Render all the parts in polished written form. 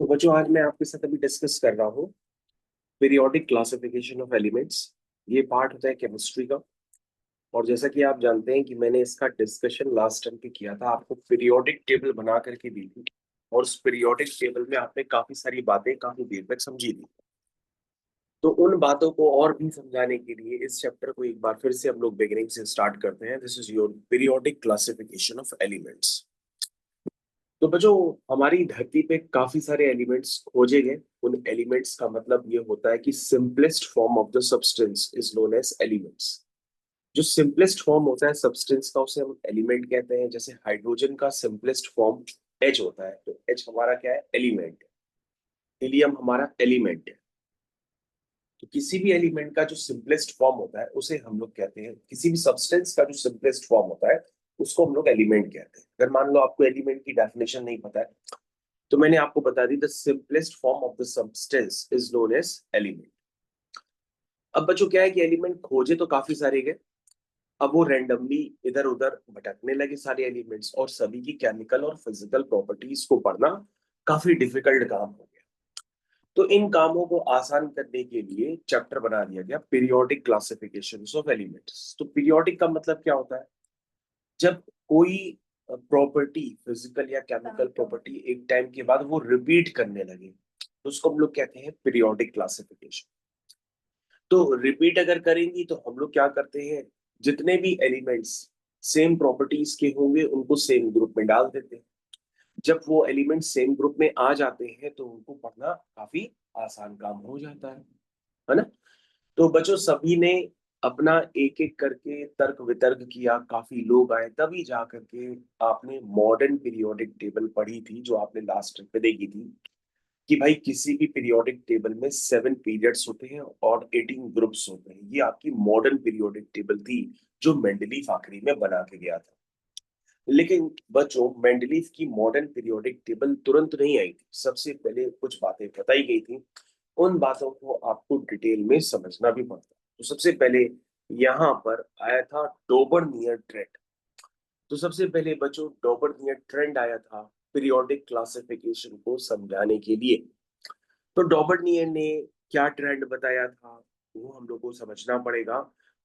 तो बच्चों आज मैं आपके साथ अभी डिस्कस कर रहा हूँ पीरियोडिक क्लासिफिकेशन ऑफ एलिमेंट्स। ये पार्ट होता है केमिस्ट्री का। और जैसा कि आप जानते हैं कि मैंने इसका डिस्कशन लास्ट टाइम पे किया था, आपको पीरियोडिक टेबल बना करके दी थी और उस पीरियोडिक टेबल में आपने काफी सारी बातें काफी देर तक समझी थी। तो उन बातों को और भी समझाने के लिए इस चैप्टर को एक बार फिर से हम लोग बिगिनिंग से स्टार्ट करते हैं। This is your periodic classification of elements. तो बच्चों, हमारी धरती पे काफी सारे एलिमेंट्स खोजे गए। उन एलिमेंट्स का मतलब ये होता है कि simplest form of the substance is known as elements. जो सिंपलेस्ट फॉर्म होता है सब्सटेंस का उसे हम एलिमेंट कहते हैं। जैसे हाइड्रोजन का सिंपलेस्ट फॉर्म H होता है, तो H हमारा क्या है? एलिमेंट। हीलियम हमारा एलिमेंट है। तो किसी भी एलिमेंट का जो सिंपलेस्ट फॉर्म होता है उसे हम लोग कहते हैं, किसी भी सब्सटेंस का जो सिंपलेस्ट फॉर्म होता है उसको हम लोग एलिमेंट कहते हैं। अगर मान लो आपको एलिमेंट की डेफिनेशन नहीं पता है तो मैंने आपको बता दी, the simplest form of the substance is known as element. अब बच्चों क्या है कि एलिमेंट खोजे तो काफी सारे गए। अब वो रैंडमली इधर उधर भटकने लगे सारे एलिमेंट्स, और सभी की केमिकल और फिजिकल प्रॉपर्टीज को पढ़ना काफी डिफिकल्ट काम हो गया। तो इन कामों को आसान करने के लिए चैप्टर बना दिया गया पीरियोडिक क्लासिफिकेशन ऑफ एलिमेंट्स। तो पीरियोडिक का मतलब क्या होता है? जब कोई प्रॉपर्टी, फिजिकल या केमिकल प्रॉपर्टी एक टाइम के बाद वो रिपीट करने लगे तो उसको हम लोग कहते हैं पीरियोडिक क्लासिफिकेशन। तो रिपीट अगर करेंगी तो हम लोग क्या करते हैं, जितने भी एलिमेंट्स सेम प्रॉपर्टीज के होंगे उनको सेम ग्रुप में डाल देते हैं। जब वो एलिमेंट सेम ग्रुप में आ जाते हैं तो उनको पढ़ना काफी आसान काम हो जाता है ना। तो बच्चों, सभी ने अपना एक एक करके तर्क वितर्क किया, काफी लोग आए, तभी जा करके आपने मॉडर्न पीरियोडिक टेबल पढ़ी थी जो आपने लास्ट पे देखी थी कि भाई किसी भी पीरियोडिक टेबल में 7 पीरियड्स होते हैं और 18 ग्रुप्स होते हैं। ये आपकी मॉडर्न पीरियोडिक टेबल थी जो मेंडलीफ आखिरी में बना के गया था। लेकिन बच्चों, मेंडलीफ की मॉडर्न पीरियोडिक टेबल तुरंत नहीं आई थी। सबसे पहले कुछ बातें बताई गई थी, उन बातों को आपको डिटेल में समझना भी पड़ता है। तो सबसे पहले यहाँ पर आया था डोबरनियर ट्रेंड। तो सबसे पहले बच्चों, डोबरनियर ट्रेंड आया था पीरियोडिक क्लासिफिकेशन को समझाने के लिए। तो डॉबर्नियर ने क्या ट्रेंड बताया था वो हम लोग को समझना पड़ेगा,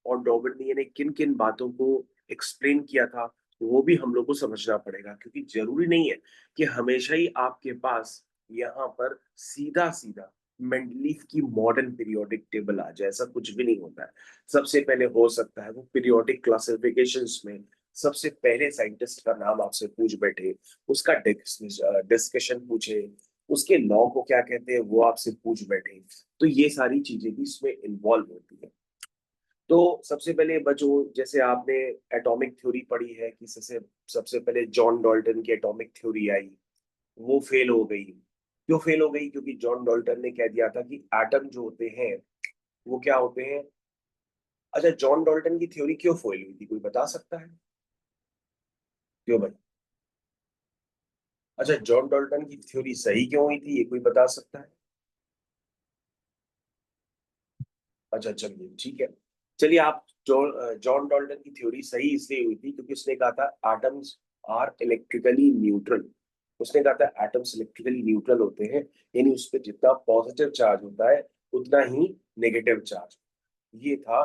और डॉबर्नियर ने किन किन बातों को एक्सप्लेन किया था वो भी हम लोग को समझना पड़ेगा। क्योंकि जरूरी नहीं है कि हमेशा ही आपके पास यहाँ पर सीधा सीधा मेंडलीफ की मॉडर्न पीरियोडिक टेबल आ जाए, ऐसा कुछ भी नहीं होता है। सबसे पहले हो सकता है वो पीरियोडिक क्लासिफिकेशंस में सबसे पहले साइंटिस्ट का नाम आपसे पूछ बैठे, उसका डिस्कशन पूछे, उसके लॉ को क्या कहते हैं वो आपसे पूछ बैठे। तो ये सारी चीजें भी इसमें इन्वॉल्व होती है। तो सबसे पहले बच्चों, जैसे आपने एटॉमिक थ्योरी पढ़ी है कि सबसे सबसे पहले जॉन डाल्टन की एटॉमिक थ्योरी आई, वो फेल हो गई। क्यों फेल हो गई? क्योंकि जॉन डाल्टन ने कह दिया था कि एटम जो होते हैं वो क्या होते हैं। अच्छा, जॉन डाल्टन की थ्योरी क्यों फेल हुई थी, कोई बता सकता है? क्यों भाई? अच्छा, जॉन डाल्टन की थ्योरी सही क्यों हुई थी, ये कोई बता सकता है? अच्छा चलिए ठीक है। चलिए आप जॉन डॉल्टन की थ्योरी सही इसलिए हुई थी क्योंकि उसने कहा था एटम्स आर इलेक्ट्रिकली न्यूट्रल। उसने कहा था एटम्स इलेक्ट्रिकली न्यूट्रल होते हैं, यानी उस पर जितना पॉजिटिव चार्ज होता है उतना ही नेगेटिव चार्ज। ये था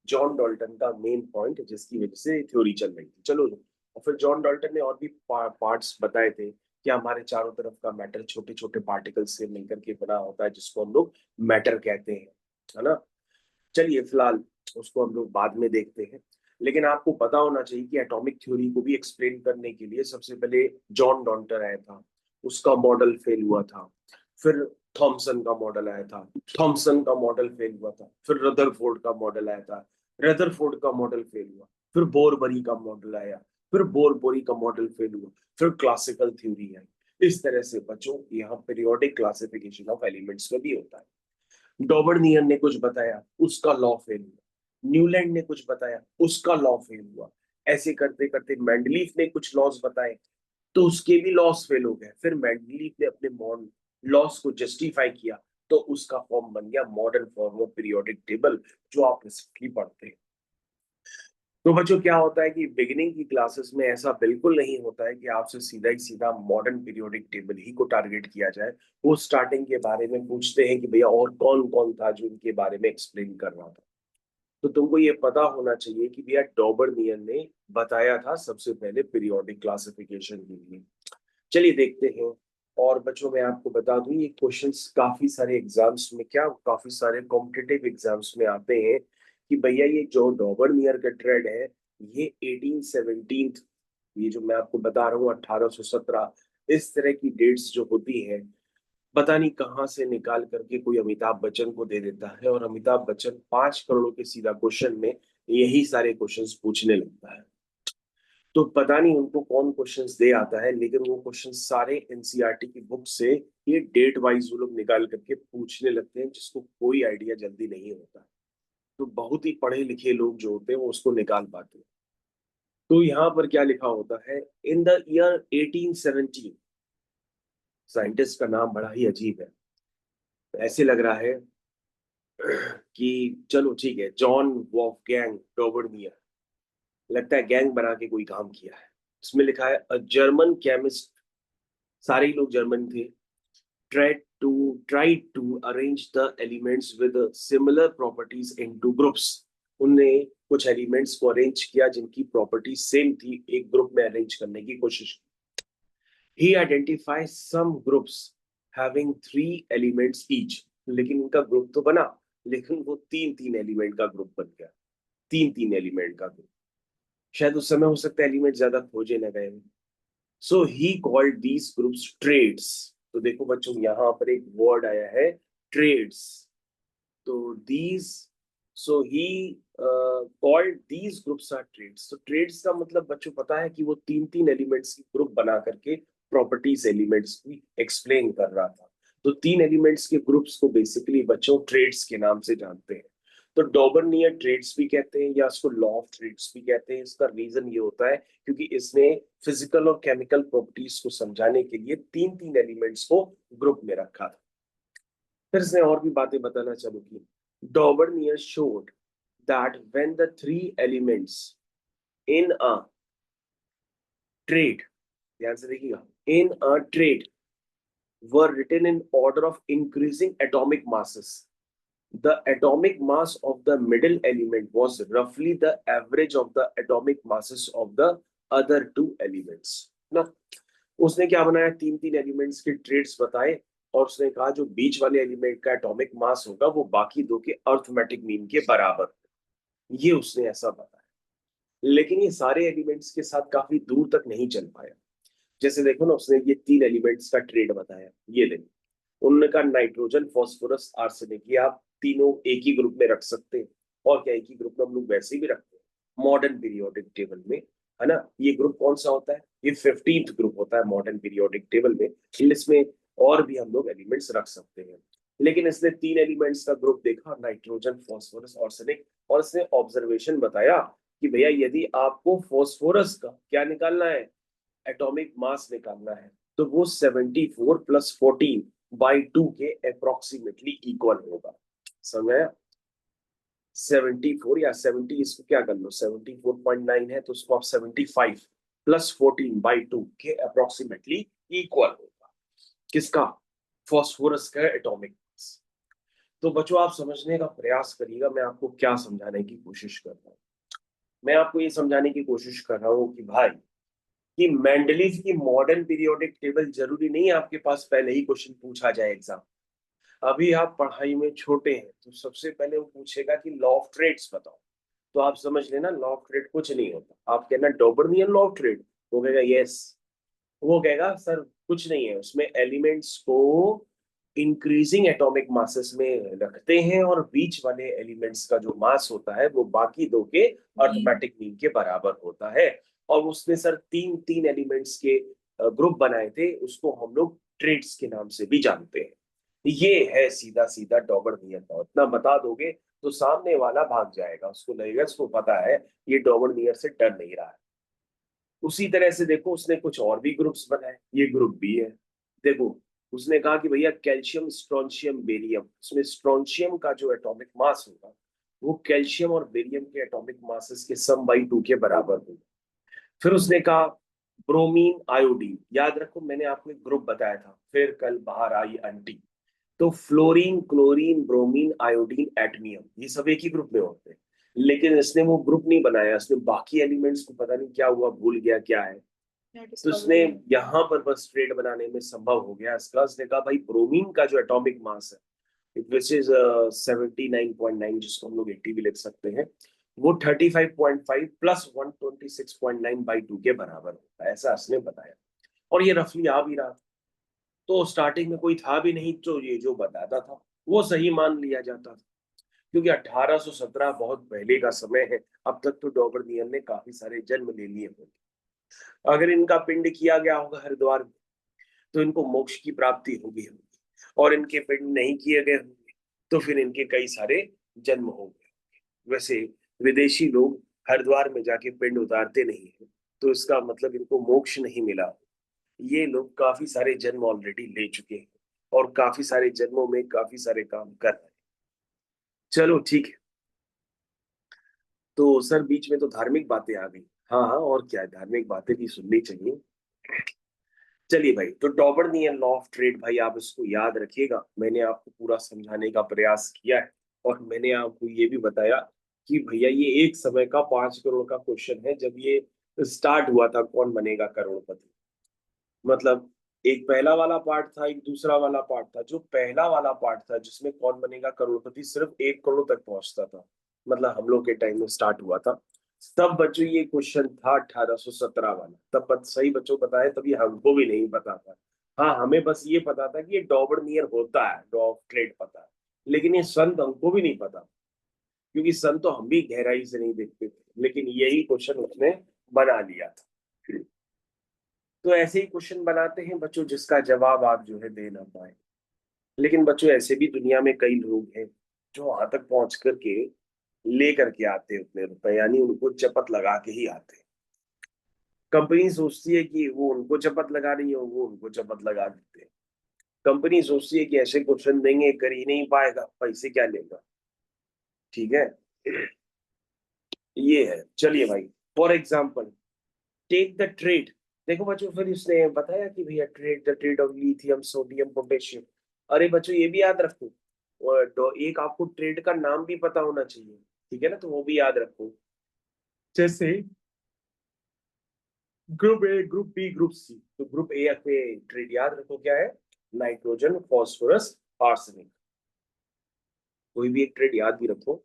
जॉन डॉल्टन का मेन पॉइंट जिसकी वजह से थ्योरी चल रही थी। चलो, और फिर जॉन डॉल्टन ने और भी पार्ट्स बताए थे कि हमारे चारों तरफ का मैटर छोटे छोटे पार्टिकल्स से मिलकर के बना होता है जिसको हम लोग मैटर कहते हैं, है ना। चलिए फिलहाल उसको हम लोग बाद में देखते हैं। लेकिन आपको पता होना चाहिए कि एटॉमिक थ्योरी को भी एक्सप्लेन करने के लिए सबसे पहले जॉन डॉल्टन आया था, उसका मॉडल फेल हुआ था। फिर थॉमसन का मॉडल आया था, थॉमसन का मॉडल फेल हुआ था। फिर रदरफोर्ड का मॉडल आया था, रदरफोर्ड का मॉडल फेल हुआ। फिर बोरबरी का मॉडल आया, फिर बोरबरी का मॉडल फेल हुआ। फिर क्लासिकल थ्योरी आई। इस तरह से बच्चों यहाँ पीरियोडिक क्लासिफिकेशन ऑफ एलिमेंट्स में भी होता है। डॉबर्नियर ने कुछ बताया, उसका लॉ फेल हुआ। न्यूलैंड ने कुछ बताया, उसका लॉ फेल हुआ। ऐसे करते करते मेंडलीफ ने कुछ लॉस बताए तो उसके भी लॉस फेल हो गए। फिर मेंडलीफ ने अपने लॉस को जस्टिफाई किया तो उसका फॉर्म बन गया modern form of periodic table जो आप रिसेंटली पढ़ते हैं। तो बच्चों क्या होता है कि बिगिनिंग की क्लासेस में ऐसा बिल्कुल नहीं होता है कि आपसे सीधा ही सीधा मॉडर्न पीरियोडिक टेबल ही को टारगेट किया जाए। वो स्टार्टिंग के बारे में पूछते हैं कि भैया और कौन कौन था जो इनके बारे में एक्सप्लेन कर रहा था। तो तुमको ये पता होना चाहिए कि भैया डॉबरनियर ने बताया था सबसे पहले पीरियोडिक क्लासिफिकेशन के लिए। चलिए देखते हैं। और बच्चों मैं आपको बता दूं ये क्वेश्चंस काफी सारे एग्जाम्स में, क्या काफी सारे कॉम्पिटिटिव एग्जाम्स में आते हैं कि भैया ये जो डॉबरनियर का ट्रेड है ये 1817, ये जो मैं आपको बता रहा हूँ 1817, इस तरह की डेट्स जो होती है पता नहीं कहाँ से निकाल करके कोई अमिताभ बच्चन को दे देता है और अमिताभ बच्चन 5 करोड़ के सीधा क्वेश्चन में यही सारे क्वेश्चंस पूछने लगता है। तो पता नहीं उनको कौन क्वेश्चंस दे आता है, लेकिन वो क्वेश्चन सारे एनसीईआरटी की बुक से ये डेट वाइज वो लोग निकाल करके पूछने लगते हैं, जिसको कोई आइडिया जल्दी नहीं होता। तो बहुत ही पढ़े लिखे लोग जो होते हैं वो उसको निकाल पाते हैं। तो यहाँ पर क्या लिखा होता है, इन द ईयर 1817, साइंटिस्ट का नाम बड़ा ही अजीब है, ऐसे लग रहा है कि चलो ठीक है, जॉन वॉल्फगैंग डॉबरनियर, लगता है गैंग बना के कोई काम किया है। इसमें लिखा है अ जर्मन केमिस्ट, सारे ही लोग जर्मन थे, tried to arrange the elements with similar properties into groups। उनने कुछ एलिमेंट्स को अरेंज किया जिनकी प्रॉपर्टी सेम थी, एक ग्रुप में अरेंज करने की कोशिश की। He identifies some groups having 3 elements each। लेकिन इनका ग्रुप तो बना, लेकिन वो 3-3 एलिमेंट का ग्रुप बन गया, 3-3 एलिमेंट का ग्रुप। शायद उस समय हो सकता है एलिमेंट ज्यादा खोजे न गए। So he called these groups triads. तो देखो बच्चों यहाँ पर एक वर्ड आया है ट्रेड्स। तो these, so he called these groups are triads. तो ट्रेड्स का मतलब बच्चों पता है कि वो 3-3 एलिमेंट्स की ग्रुप बना करके प्रॉपर्टीज एलिमेंट्स की एक्सप्लेन कर रहा था। तो 3 एलिमेंट्स के ग्रुप्स को बेसिकली बच्चों ट्रेड्स के नाम से जानते हैं। तो डॉबरनियर ट्रेड्स भी कहते हैं या इसको लॉ ऑफ ट्रेड्स भी कहते हैं। इसका रीजन ये होता है क्योंकि इसने फिजिकल और केमिकल प्रॉपर्टीज को समझाने के लिए 3-3 एलिमेंट्स को ग्रुप में रखा था। फिर इसने और भी बातें बताना चालू की। डॉबरनियर showed that when the 3 elements in a trade, ध्यान से देखिएगा, in a trade were written in order of increasing atomic masses, the atomic mass of the middle element was roughly the average of the atomic masses of the other 2 elements ना। उसने क्या बनाया, 3-3 elements के trades बताए और उसने कहा जो बीच वाले एलिमेंट का एटॉमिक मास होगा वो बाकी दो के अर्थमेटिक मीन के बराबर, ये उसने ऐसा बताया। लेकिन ये सारे एलिमेंट्स के साथ काफी दूर तक नहीं चल पाया। जैसे देखो ना, उसने ये 3 एलिमेंट्स का ट्रेड बताया, ये देखो उन्होंने कहा नाइट्रोजन फॉस्फोरस आर्सेनिक, ये आप तीनों एक ही ग्रुप में रख सकते हैं। और क्या, एक ही ग्रुप में हम लोग वैसे भी रखते हैं मॉडर्न पीरियोडिक टेबल में, है ना। ये ग्रुप कौन सा होता है, ये 15th ग्रुप होता है मॉडर्न पीरियोडिक टेबल में। इसमें और भी हम लोग एलिमेंट्स रख सकते हैं। लेकिन इसने 3 एलिमेंट्स का ग्रुप देखा, नाइट्रोजन फॉस्फोरस आर्सेनिक, और इसने ऑब्जर्वेशन बताया कि भैया यदि आपको फॉस्फोरस का क्या निकालना है, एटॉमिक मास निकालना है, तो वो 74 + 14/2 के अप्रोक्सीमेटली इक्वल होगा। समझ, 74 या 70, इसको क्या कर लो, 74.9 है तो उसको आप 75 + 14/2 के अप्रोक्सीमेटली इक्वल होगा। किसका, फॉस्फोरस का एटॉमिक मास। तो बच्चों आप समझने का प्रयास करिएगा मैं आपको क्या समझाने की कोशिश कर रहा हूँ। मैं आपको ये समझाने की कोशिश कर रहा हूँ कि भाई कि मेंडलीव की मॉडर्न पीरियोडिक टेबल जरूरी नहीं है आपके पास पहले ही क्वेश्चन पूछा जाए एग्जाम। अभी आप पढ़ाई में छोटे हैं तो सबसे पहले वो पूछेगा कि लॉ ऑफ ट्रेड्स बताओ। तो आप समझ लेना लॉ ऑफ ट्रेड कुछ नहीं होता। आप कहना डॉबरनियन लॉ ऑफ ट्रेड, वो कहेगा यस। वो कहेगा सर कुछ नहीं है, उसमें एलिमेंट्स को इंक्रीजिंग एटॉमिक मासेस में रखते हैं और बीच वाले एलिमेंट्स का जो मास होता है वो बाकी दो के अर्थमेटिक मीन के बराबर होता है। और उसने सर 3-3 एलिमेंट्स के ग्रुप बनाए थे, उसको हम लोग ट्रेड्स के नाम से भी जानते हैं। ये है सीधा सीधा डॉबरनियर लॉ। इतना बता दोगे तो सामने वाला भाग जाएगा, उसको लगेगा इसको पता है, ये डॉबरनियर से डर नहीं रहा है। उसी तरह से देखो उसने कुछ और भी ग्रुप्स बनाए, ये ग्रुप भी है। देखो उसने कहा कि भैया कैल्शियम स्ट्रोंशियम बेरियम, उसमें स्ट्रोंशियम का जो एटॉमिक मास होगा वो कैल्शियम और बेरियम के एटॉमिक मासेस के सम बाई 2 के बराबर होगा। फिर उसने कहा ब्रोमीन आयोडीन, याद रखो मैंने आपको एक ग्रुप बताया था, फिर कल बाहर आई आंटी। तो फ्लोरीन, क्लोरीन, ब्रोमीन, आयोडीन, एटमियम, ये सब एक ही ग्रुप में होते हैं। लेकिन इसने वो ग्रुप नहीं बनाया, इसने बाकी एलिमेंट्स को पता नहीं क्या हुआ, भूल गया क्या है। तो इसने यहाँ पर बस ट्रेड बनाने में संभव हो गया इसका। इसने कहा भाई ब्रोमीन का जो एटॉमिक मास है विच इज 79.9, जिसको हम लोग 80 भी लिख सकते हैं, वो 35.5 प्लस 126.9/2 के बराबर होता है, ऐसा इसने बताया। और ये रफली आ भी रहा। तो स्टार्टिंग में कोई था भी नहीं तो ये जो बताता था वो सही मान लिया जाता था, क्योंकि 1817 बहुत पहले का समय है। अब तक तो डॉबर्नियर ने काफी सारे जन्म ले लिए होंगे। अगर इनका पिंड किया गया होगा हरिद्वार में तो इनको मोक्ष की प्राप्ति होगी होगी, और इनके पिंड नहीं किए गए होंगे तो फिर इनके कई सारे जन्म हो गए। वैसे विदेशी लोग हरिद्वार में जाके पिंड उतारते नहीं है, तो इसका मतलब इनको मोक्ष नहीं मिला। ये लोग काफी सारे जन्म ऑलरेडी ले चुके हैं और काफी सारे जन्मों में काफी सारे काम कर रहे हैं। चलो ठीक है। तो सर बीच में तो धार्मिक बातें आ गई। हाँ हाँ, और क्या है, धार्मिक बातें भी सुननी चाहिए। चलिए भाई, तो डॉबर्नियन लॉ ऑफ ट्रेड, भाई आप इसको याद रखिएगा। मैंने आपको पूरा समझाने का प्रयास किया है, और मैंने आपको ये भी बताया कि भैया ये एक समय का 5 करोड़ का क्वेश्चन है। जब ये स्टार्ट हुआ था कौन बनेगा करोड़पति, मतलब एक पहला वाला पार्ट था, एक दूसरा वाला पार्ट था। जो पहला वाला पार्ट था जिसमें कौन बनेगा करोड़पति सिर्फ 1 करोड़ तक पहुंचता था, मतलब हम लोग के टाइम में स्टार्ट हुआ था। तब बच्चों ये क्वेश्चन था 1817 वाला। तब सही बच्चों बताए, तभी हमको भी नहीं पता था। हाँ, हमें बस ये पता था कि ये डॉबर्नियर होता है, लॉ ऑफ ट्रेड पता है, लेकिन ये सन हमको भी नहीं पता, क्योंकि सन तो हम भी गहराई से नहीं देखते थे। लेकिन यही क्वेश्चन उसने बना लिया था। तो ऐसे ही क्वेश्चन बनाते हैं बच्चों जिसका जवाब आप जो है दे ना पाए। लेकिन बच्चों ऐसे भी दुनिया में कई लोग हैं जो वहां तक पहुंच करके लेकर के आते हैं उतने रुपए, यानी उनको चपत लगा के ही आते हैं। कंपनी सोचती है कि वो उनको चपत लगा रही है, वो उनको चपत लगा देते हैं। कंपनी सोचती है कि ऐसे क्वेश्चन देंगे, कर ही नहीं पाएगा, पैसे क्या लेगा। ठीक है, ये है। चलिए भाई, for example take the triad. देखो बच्चों, फिर इसने बताया कि भैया triad, the triad of lithium, sodium, potassium. अरे बच्चों ये भी याद रखो, और एक आपको ट्रेड का नाम भी पता होना चाहिए, ठीक है ना, तो वो भी याद रखो। जैसे group A, group B, group C. तो ग्रुप ए पे ट्रेड याद रखो क्या है, नाइट्रोजन, फॉस्फोरस, आर्सेनिक। कोई भी एक ट्रेड याद भी रखो।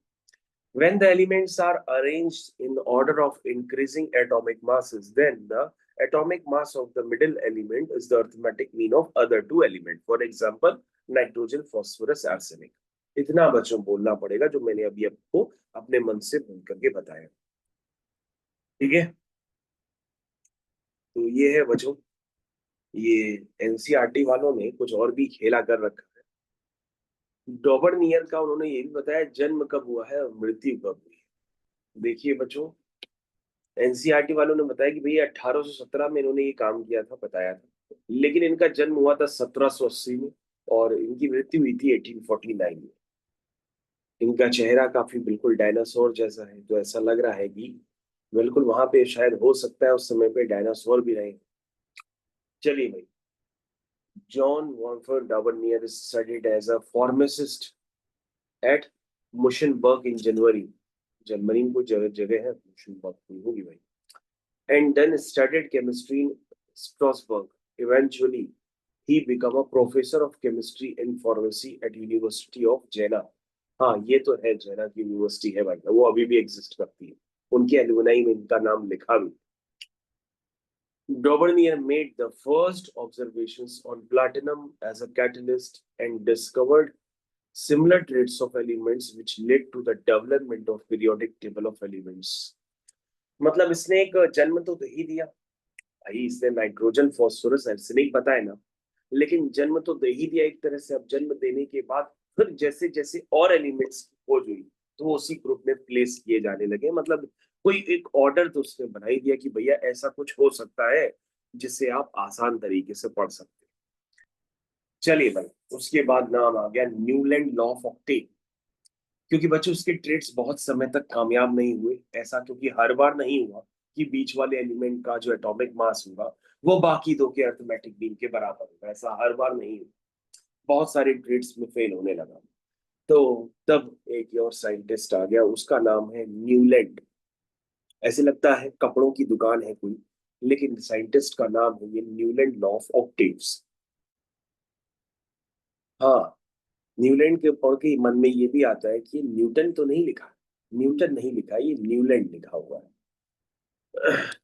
When the elements are arranged in order of increasing atomic masses, then the atomic mass of the middle element is the arithmetic mean of other two elements. For example, nitrogen, phosphorus, arsenic. इतना बच्चों बोलना पड़ेगा जो मैंने अभी आपको अपने मन से बोल करके बताया। ठीक है, तो ये है बच्चों, ये एनसीईआरटी वालों ने कुछ और भी खेला कर रखा है। डॉबर्नियर का उन्होंने ये भी बताया जन्म कब हुआ है और मृत्यु कब हुई है। देखिए बच्चों, एनसीईआरटी वालों ने बताया कि भैया 1817 में इन्होंने ये काम किया था, बताया था, लेकिन इनका जन्म हुआ था 1780 में, और इनकी मृत्यु हुई थी 1849 में। इनका चेहरा काफी बिल्कुल डायनासोर जैसा है, तो ऐसा लग रहा है कि बिल्कुल वहां पे शायद हो सकता है उस समय पे डायनासोर भी रहे। चलिए भाई, John Wolfred Dobereiner is studied as a pharmacist at Munchberg in January. जनवरी में कोई जगह जगह है, मुशनबर्ग कोई होगी भाई। And then studied chemistry in Strasbourg. Eventually, he became a professor of chemistry and pharmacy at University of Jena. हाँ, ये तो है, जेना की यूनिवर्सिटी है भाई, वो अभी भी एग्जिस्ट करती है। उनके एलुमनाई में इनका नाम लिखा भी। Daubernier made the first observations on platinum as a catalyst and discovered similar traits of elements which led to the development of periodic table of elements. मतलब इसने एक जन्म तो दे ही दिया भाई, इसने नाइट्रोजन, फॉस्फोरस, आर्सेनिक बताया ना, लेकिन जन्म तो दे ही दिया एक तरह से। अब जन्म देने के बाद फिर जैसे जैसे और एलिमेंट्स की खोज हुई तो वो उसी ग्रुप में प्लेस किए जाने लगे। मतलब कोई एक ऑर्डर तो उसने बना ही दिया कि भैया ऐसा कुछ हो सकता है जिससे आप आसान तरीके से पढ़ सकते हैं। चलिए भाई, उसके बाद नाम आ गया न्यूलैंड लॉ ऑफ ऑक्टेव। क्योंकि बच्चों उसके ट्रेड्स बहुत समय तक कामयाब नहीं हुए, ऐसा क्योंकि हर बार नहीं हुआ कि बीच वाले एलिमेंट का जो एटॉमिक मास होगा वो बाकी दो के अर्थमेटिक मीन के बराबर होगा, ऐसा हर बार नहीं हुआ। बहुत सारे ट्रेड्स में फेल होने लगा। तो तब एक और साइंटिस्ट आ गया, उसका नाम है न्यूलैंड। ऐसे लगता है कपड़ों की दुकान है कोई, लेकिन साइंटिस्ट का नाम है ये न्यूलैंड लॉ ऑफ ऑक्टेव्स। हाँ, न्यूलैंड के पढ़ के मन में ये भी आता है कि न्यूटन तो नहीं लिखा, न्यूटन नहीं लिखा, ये न्यूलैंड लिखा हुआ है।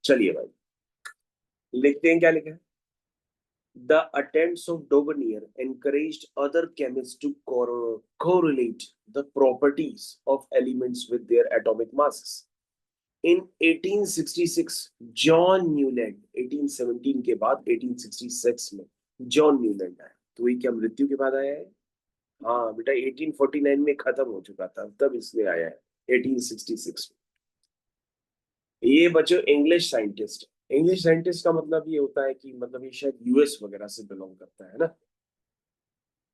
चलिए भाई, लिखते हैं क्या लिखा है। The attempts of Daubeney encouraged other chemists to correlate the properties of elements with their atomic masses. In 1866, John Newland, 1817 के बाद 1866 में जॉन न्यूलैंड आया। तो ये क्या मृत्यु के बाद आया है? हाँ बेटा, 1849 में खत्म हो चुका था, तब इसलिए आया है 1866 में। ये बच्चों इंग्लिश साइंटिस्ट। इंग्लिश साइंटिस्ट का मतलब ये होता है कि मतलब ये शायद यूएस वगैरह से बिलोंग करता है ना,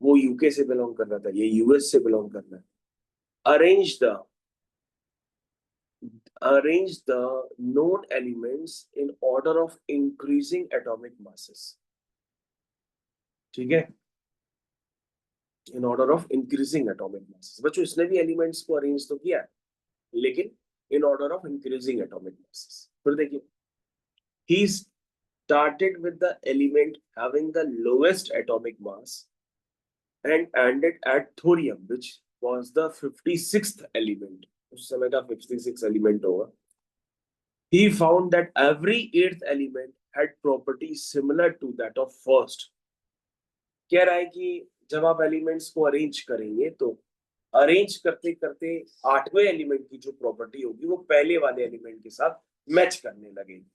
वो यूके से बिलोंग कर रहा था, ये यूएस से बिलोंग कर रहा है। Arrange the known elements in order of increasing atomic masses। ठीक है, in order of increasing atomic masses। बच्चों इसने भी एलिमेंट्स को अरेंज तो किया है, लेकिन in order of increasing atomic masses। फिर देखिए, he started with the element having the lowest atomic mass and ended at thorium, which was the 56th element। उस समय का 56 एलिमेंट होगा। He found that every eighth element had properties similar to that of first। कह रहा है कि जब आप एलिमेंट्स को अरेंज करेंगे तो अरेंज करते करते आठवें एलिमेंट की जो प्रॉपर्टी होगी वो पहले वाले एलिमेंट के साथ मैच करने लगेगी।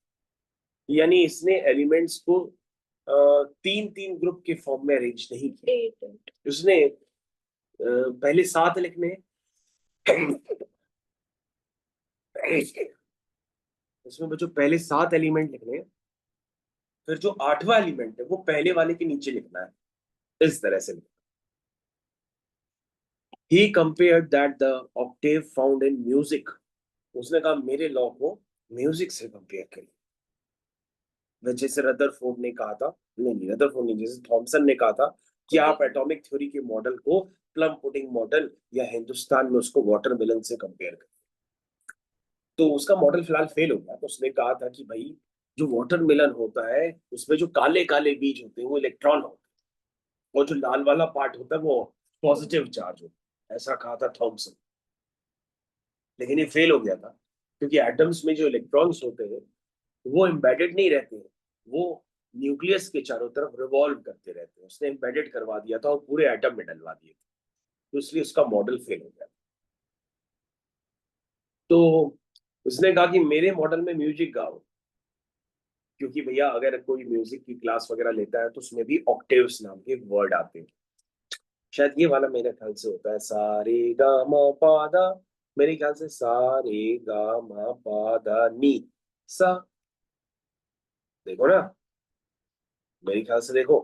यानी इसने एलिमेंट्स को तीन तीन ग्रुप के फॉर्म में अरेंज नहीं किया, उसने पहले 7 लिखने हैं। इसमें बच्चों पहले 7 एलिमेंट लिखने हैं, फिर जो आठवां एलिमेंट है वो पहले वाले के नीचे लिखना है, इस तरह से। He compared that the octave found in music। उसने कहा मेरे लॉ को म्यूजिक से कंपेयर करिए। जैसे रदरफोर्ड ने कहा था, नहीं रदरफोर्ड नहीं, जैसे थॉमसन ने कहा था कि आप एटॉमिक थ्योरी के मॉडल को प्लम पुडिंग मॉडल या हिंदुस्तान में उसको वाटरमेलन से कंपेयर करिए। तो उसका मॉडल फिलहाल फेल हो गया, तो उसने कहा था कि भाई जो वाटरमेलन होता है उसमें जो काले काले बीज होते हैं वो इलेक्ट्रॉन होते हैं, और जो लाल वाला पार्ट होता है वो पॉजिटिव चार्ज होता है, ऐसा कहा था थॉमसन। लेकिन ये फेल हो गया था, क्योंकि एटम्स में जो इलेक्ट्रॉन्स होते हैं वो एम्बेडेड नहीं रहते हैं, वो न्यूक्लियस के चारों तरफ रिवॉल्व करते रहते हैं। उसने एम्बेडेड करवा दिया था और पूरे एटम में डलवा दिए थे, तो इसलिए उसका मॉडल फेल हो गया। तो उसने कहा कि मेरे मॉडल में म्यूजिक गाओ, क्योंकि भैया अगर कोई म्यूजिक की क्लास वगैरह लेता है तो उसमें भी ऑक्टेव्स नाम के वर्ड आते हैं। शायद ये वाला मेरे ख्याल से होता है सा रे गा मा पा दा, मेरे ख्याल से सा रे गा मा पा दा नी सा। देखो ना, मेरे ख्याल से देखो,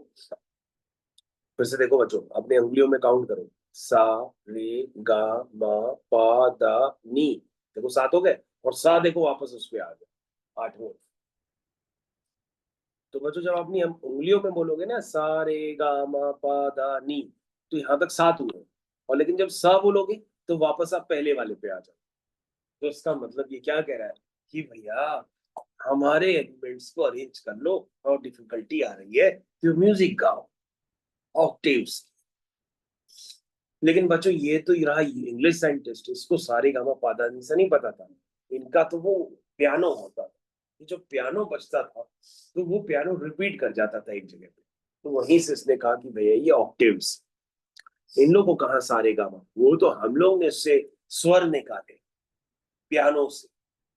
फिर से देखो बच्चों, अपने उंगलियों में काउंट करो। सा रे गा मा पा दा नी, देखो 7 हो गए, और सा देखो वापस उस पे आ गए 8वें। तो बच्चों जब अपनी हम उंगलियों में बोलोगे ना सा रे गा मा पा दा नी, तो यहाँ तक 7 हुए, और लेकिन जब सा बोलोगे तो वापस आप पहले वाले पे आ जाओ। तो इसका मतलब ये क्या कह रहा है कि भैया हमारे एलिमेंट्स को अरेंज कर लो, और डिफिकल्टी आ रही है तो म्यूजिक गाओ ऑक्टेव्स। लेकिन बच्चों ये तो रहा इंग्लिश साइंटिस्ट, इसको सारे गामा पादानी से नहीं पता था। इनका तो वो पियानो होता था, जो पियानो बजता था तो वो पियानो रिपीट कर जाता था एक जगह पे, तो वहीं से इसने कहा कि भैया ये ऑक्टेव्स। इन लोगों को कहा सारे गामा, वो तो हम लोग ने इससे स्वर निकाले पियानो से।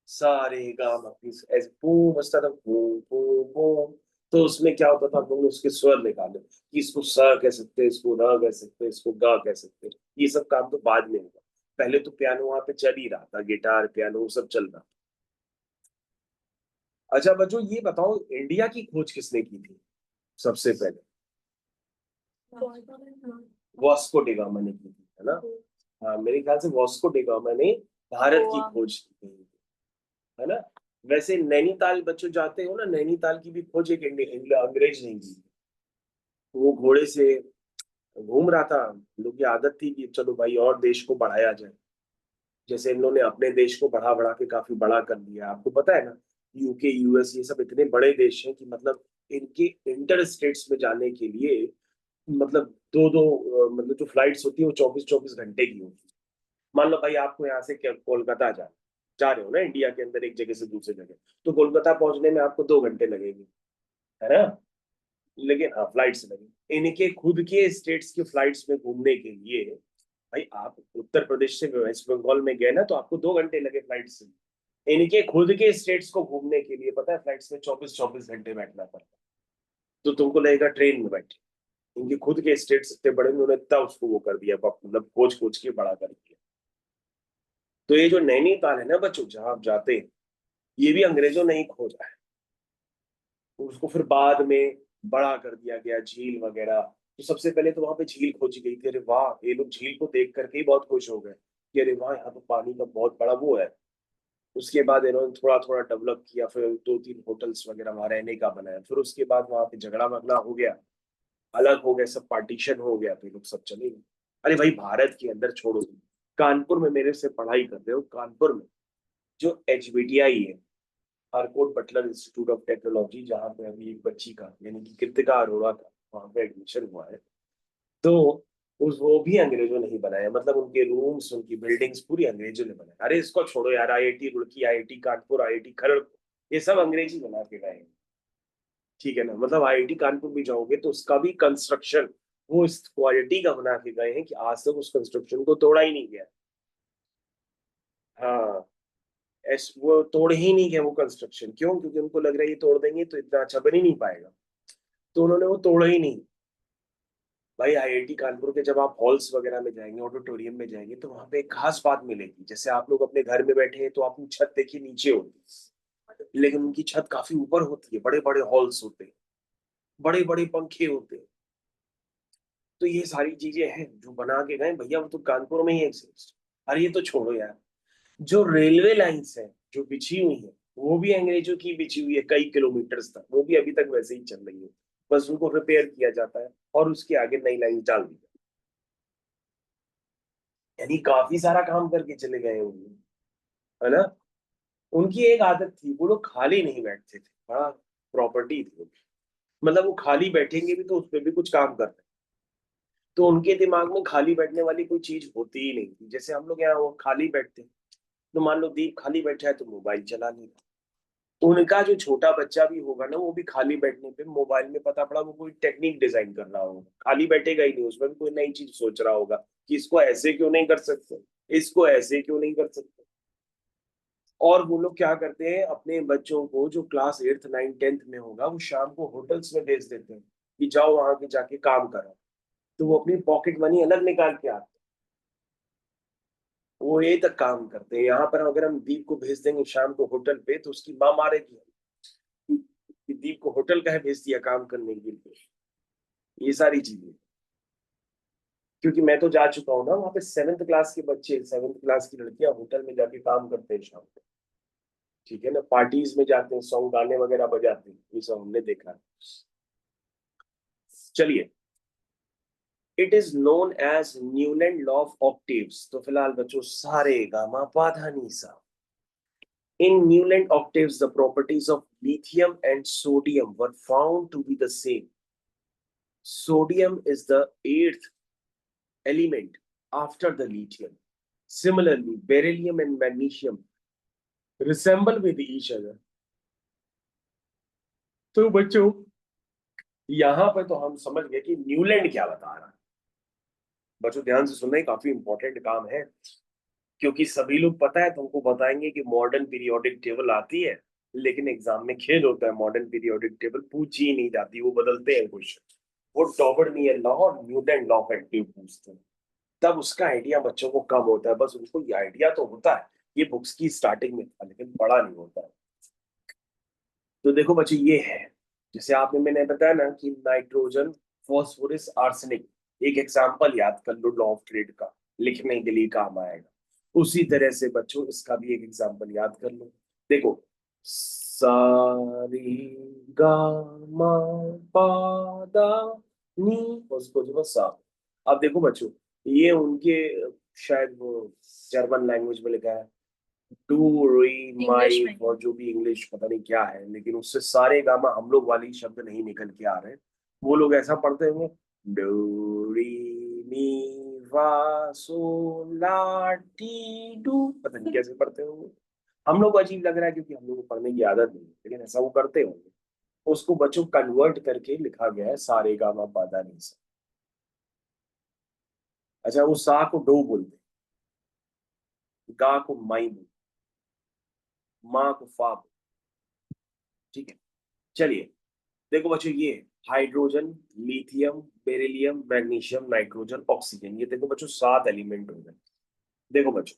सारे गामा ऐसे पू बजता था, पू पू पू। तो उसमें क्या होता था, हम लोग ने उसके स्वर निकाले कि इसको स कह सकते हैं, इसको र कह सकते हैं, इसको ग कह सकते हैं। ये सब काम तो बाद में हुआ, पहले तो पियानो वहां पे चल ही रहा था, गिटार पियानो सब चल रहा। अच्छा बच्चों ये बताओ, इंडिया की खोज किसने की थी सबसे पहले? वास्को डी गामा ने की थी, है ना। हाँ, मेरे ख्याल से वास्को डी गामा ने भारत की खोज की थी, है ना। वैसे नैनीताल बच्चों जाते हो ना, नैनीताल की भी खोज एक अंग्रेज ने की। वो घोड़े से घूम रहा था, लोग की आदत थी कि चलो भाई और देश को बढ़ाया जाए। जैसे इन लोगों ने अपने देश को बढ़ा बढ़ा के काफी बड़ा कर दिया, आपको पता है ना। यूके यूएस ये सब इतने बड़े देश हैं कि मतलब इनके इंटर स्टेट्स में जाने के लिए मतलब दो दो मतलब जो फ्लाइट्स होती है वो 24-24 घंटे की होती है। मान लो भाई आपको यहाँ से कोलकाता जा रहे हो ना, इंडिया के अंदर एक जगह से दूसरी जगह, तो कोलकाता पहुंचने में आपको 2 घंटे लगेंगे, है ना। लेकिन हाँ, फ्लाइट से लगे, इनके खुद के स्टेट्स के फ्लाइट्स में घूमने के लिए भाई आप उत्तर प्रदेश से वेस्ट बंगाल में गए ना तो आपको 2 घंटे लगे फ्लाइट से। इनके खुद के स्टेट्स को घूमने के लिए पता है फ्लाइट्स में 24-24 घंटे बैठना पड़ता है। तो तुमको लगेगा ट्रेन में बैठे, इनके खुद के स्टेट्स इतने बड़े, उन्होंने इतना उसको वो कर दिया, मतलब खोज खोज के बड़ा कर दिया। तो ये जो नैनीताल है ना बच्चों, जहां आप जाते हैं, ये भी अंग्रेजों ने ही खोजा है। उसको फिर बाद में बड़ा कर दिया गया, झील वगैरह। तो सबसे पहले तो वहां पे झील खोजी गई थी, अरे वाह, ये लोग झील को देख करके ही बहुत खुश हो गए कि अरे वाह, यहाँ तो पानी का बहुत बड़ा वो है। उसके बाद इन्होंने थोड़ा थोड़ा डेवलप किया, फिर 2-3 होटल्स वगैरह वहां रहने का बनाया, फिर उसके बाद वहां पे झगड़ा वगड़ा हो गया, अलग हो गए सब, पार्टीशन हो गया, तो लोग सब चले गए। अरे भाई भारत के अंदर छोड़ो, कानपुर में मेरे से पढ़ाई कर रहे हो, कानपुर में जो एचबीटीआई है, Harcourt Butler institute of technology, जहाँ पे अभी एक बच्ची का यानी कि कृतिका अरोड़ा का वहां पे एडमिशन हुआ है। तो उस वो भी अंग्रेजों ने ही बनाया, मतलब उनके रूम्स उनकी बिल्डिंग्स पूरी अंग्रेजों ने बनाई। अरे इसको छोड़ो यार, IIT Roorkee, IIT Kanpur, IIT Kharagpur, ये सब अंग्रेजी बना के गए हैं। ठीक है ना, मतलब आईआईटी कानपुर भी जाओगे तो उसका भी कंस्ट्रक्शन वो इस क्वालिटी का बना के गए हैं कि आज तक उस कंस्ट्रक्शन को तोड़ा ही नहीं गया। हाँ, वो तोड़ ही नहीं गया वो कंस्ट्रक्शन, क्यों? क्योंकि उनको लग रहा है ये तोड़ देंगे तो इतना अच्छा बन ही नहीं पाएगा, तो उन्होंने वो तोड़ा ही नहीं। भाई आईआईटी कानपुर के जब आप हॉल्स वगैरह में जाएंगे, ऑडिटोरियम में जाएंगे, तो वहां पे एक खास बात मिलेगी। जैसे आप लोग अपने घर में बैठे हैं तो आपकी छत देखिए नीचे होती है, लेकिन उनकी छत काफी ऊपर होती है, बड़े बड़े हॉल्स होते हैं, बड़े बड़े पंखे होते हैं। तो ये सारी चीजें हैं जो बना के गए भैया, वो तो कानपुर में ही एग्जिस्ट। अरे ये तो छोड़ो यार, जो रेलवे लाइंस है जो बिछी हुई है, वो भी अंग्रेजों की बिछी हुई है कई किलोमीटर तक, वो भी अभी तक वैसे ही चल रही है। बस उनको रिपेयर किया जाता है और उसके आगे नई लाइन डाल दी जाती है। यानी काफी सारा काम करके चले गए उन्होंने, है ना। उनकी एक आदत थी, वो लोग खाली नहीं बैठते थे, बड़ा प्रॉपर्टी थी उनकी। मतलब वो खाली बैठेंगे भी तो उस पर भी कुछ काम करते हैं। तो उनके दिमाग में खाली बैठने वाली कोई चीज होती ही नहीं थी। जैसे हम लोग यहाँ वो खाली बैठते हैं, तो मान लो दीप खाली बैठा है तो मोबाइल चला लेगा। उनका जो छोटा बच्चा भी होगा ना, वो भी खाली बैठने पे मोबाइल में पता पड़ा वो कोई टेक्निक डिजाइन कर रहा होगा, खाली बैठेगा ही नहीं, उसमें भी कोई नई चीज सोच रहा होगा कि इसको ऐसे क्यों नहीं कर सकते, इसको ऐसे क्यों नहीं कर सकते। और वो लोग क्या करते हैं, अपने बच्चों को जो क्लास 8th 9th 10th में होगा, वो शाम को होटल्स में भेज देते हैं कि जाओ वहां के जाके काम करो। तो वो अपनी पॉकेट मनी अलग निकाल के आते हैं, वो ये तक काम करते हैं। यहाँ पर अगर हम दीप को भेज देंगे शाम को होटल पे, तो उसकी माँ मारेगी कि दीप को होटल का है भेज दिया काम करने के लिए। ये सारी चीजें, क्योंकि मैं तो जा चुका हूँ ना वहाँ पे, 7th क्लास के बच्चे, 7th क्लास की लड़कियां होटल में जाके काम करते हैं शाम को। ठीक है ना, पार्टीज में जाते हैं, सॉन्ग गाने वगैरह बजाते हैं, ये सब हमने देखा है। चलिए, it is known as Newland law of octaves. तो फिलहाल बच्चों सारे गामा पाधा नीसा। In Newland octaves, the properties of lithium and sodium were found to be the same. Sodium is the eighth element after the lithium. Similarly, beryllium and magnesium resemble with each other. तो बच्चों यहां पर तो हम समझ गए कि Newland क्या बता रहा है। बच्चों ध्यान से सुनना, काफी इंपॉर्टेंट काम है, क्योंकि सभी लोग पता है तुमको बताएंगे कि मॉडर्न पीरियोडिक टेबल आती है, लेकिन एग्जाम में खेल होता है, मॉडर्न पीरियोडिक टेबल पूछी ही नहीं जाती, वो बदलते हैं क्वेश्चन। वो डॉबर्नियर लॉ और न्यूटन लॉ ऑफ एक्टिव पूछते हैं, तब उसका आइडिया बच्चों को कम होता है। बस उनको ये आइडिया तो होता है, ये बुक्स की स्टार्टिंग में था, लेकिन पढ़ा नहीं होता है। तो देखो बच्चे ये है, जैसे आपने मैंने बताया ना कि नाइट्रोजन, फॉस्फोरस, आर्सेनिक, एक एग्जाम्पल याद कर लो लॉ ऑफ ट्रेड का। लिखने के लिए काम आएगा। उसी तरह से बच्चों इसका भी एक एग्जाम्पल याद कर लो। देखो, सा रे गा मा पा दा नी, उसको जो सा। अब देखो बच्चों, ये उनके शायद वो जर्मन लैंग्वेज में लिखा है, डू री माई और जो भी इंग्लिश पता नहीं क्या है, लेकिन उससे सारे गामा हम लोग वाली शब्द नहीं निकल के आ रहे। वो लोग ऐसा पढ़ते होंगे, डू री मी वा सो ला टी डू, पता नहीं कैसे पढ़ते होंगे। हम लोग को अजीब लग रहा है क्योंकि हम लोग को पढ़ने की आदत नहीं है, लेकिन ऐसा वो करते होंगे। उसको बच्चों कन्वर्ट करके लिखा गया है सारे गामा पादा नी सा। अच्छा, वो सा को डो बोलते हैं, गा को माई बोलते हैं, माँ को फा बोलते हैं। ठीक है, चलिए देखो बच्चों, ये hydrogen, lithium, beryllium, magnesium, nitrogen, oxygen, ये देखो बच्चों 7 एलिमेंट हो गए। देखो बच्चों,